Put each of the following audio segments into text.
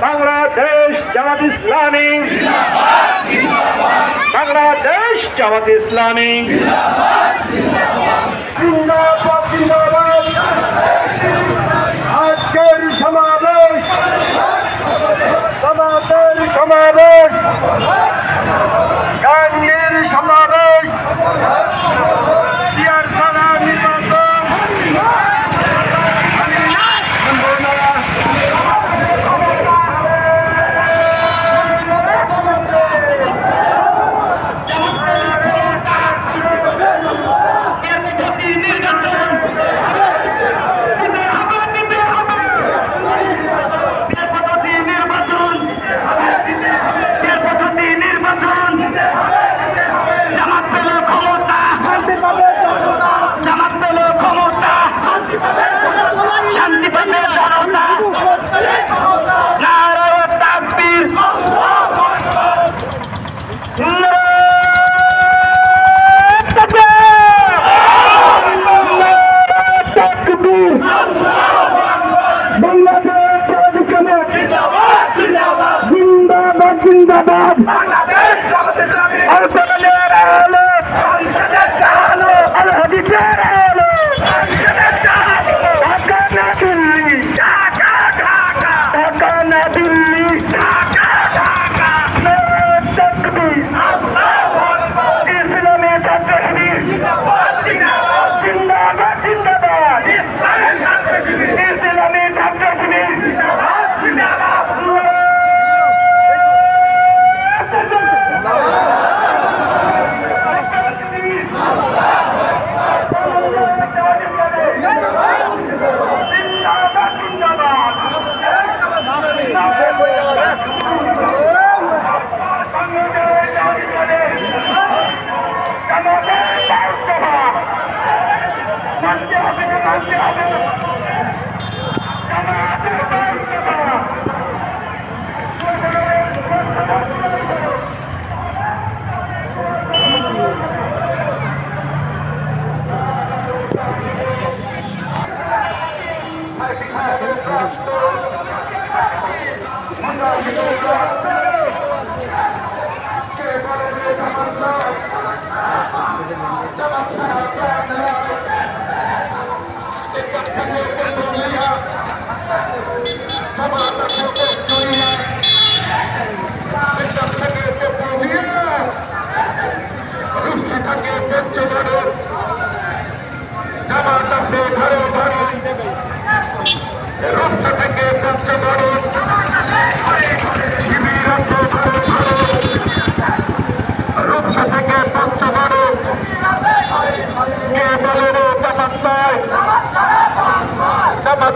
বাংলাদেশ জামাত ইসলামী, বাংলাদেশ জামাত ইসলামী, জিন্দাবাদ জিন্দাবাদ। আজকের সমাবেশ, সমাবেশ সমাবেশ, গান্ধীর সমাবেশ, জিয়ার সারা নির্বাচন, জিন্দাবাদ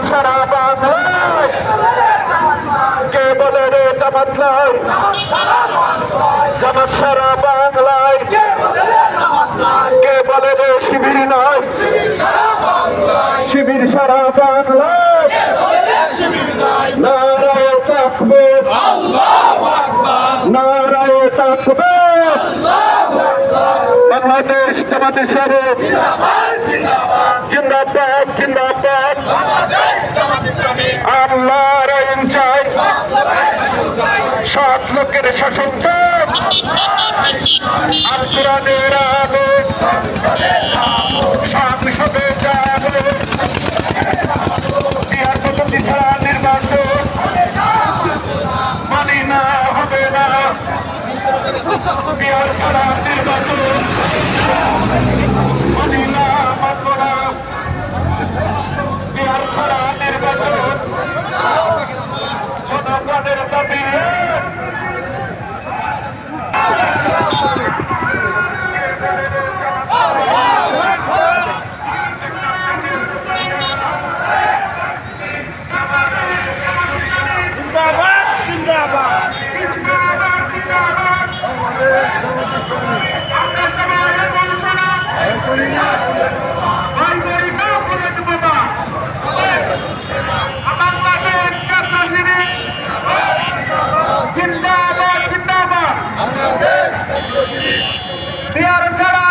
সারা বাংলায় কে বলে রে জামাত নাই, জামাত সারা বাংলায় কে বলে রে শিবির নাই, শিবির সারা বাংলায় নারায়ে তাকবীর, নারায়ে তাকবীর, বাংলাদেশ জামাত ইসলামী জিন্দাবাদ জিন্দাবাদ। আল্লাহর আইন চাই, সৎ লোকের শাসন চাই, আর কোরআনের আলো সংসদে যাবে, বিহার পদ্ধতি ছাড়া নির্বাচন মানি না, হবে না, বিহার ছাড়া নির্বাচন মানি না, মানব না, বিহার ছাড়া নির্বাচন জনগণের দাবি। বিহার ছাড়া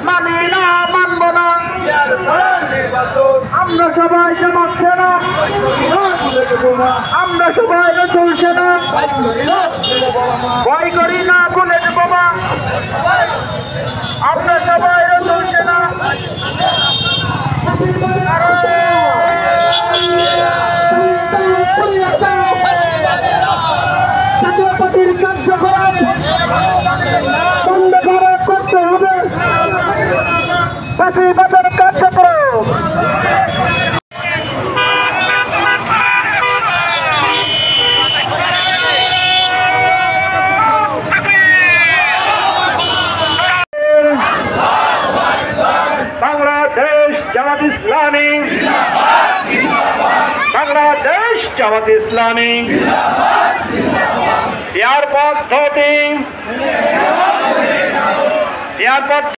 মানি না, মানব না। আমরা সবাই জামাচ্ছে না, আমরা সবাই চলছে না, ভয় করি না বুলেট বোমা, আমরা সবাই চলছে না। জাতীয়তাবাদীর কার্যক্রম বন্ধ করতে হবে, ফ্যাসিবাদের কার্যক্রম। বাংলাদেশ জামাত ইসলামী, বাংলাদেশ জামাত ইসলামী, এয়ারপথ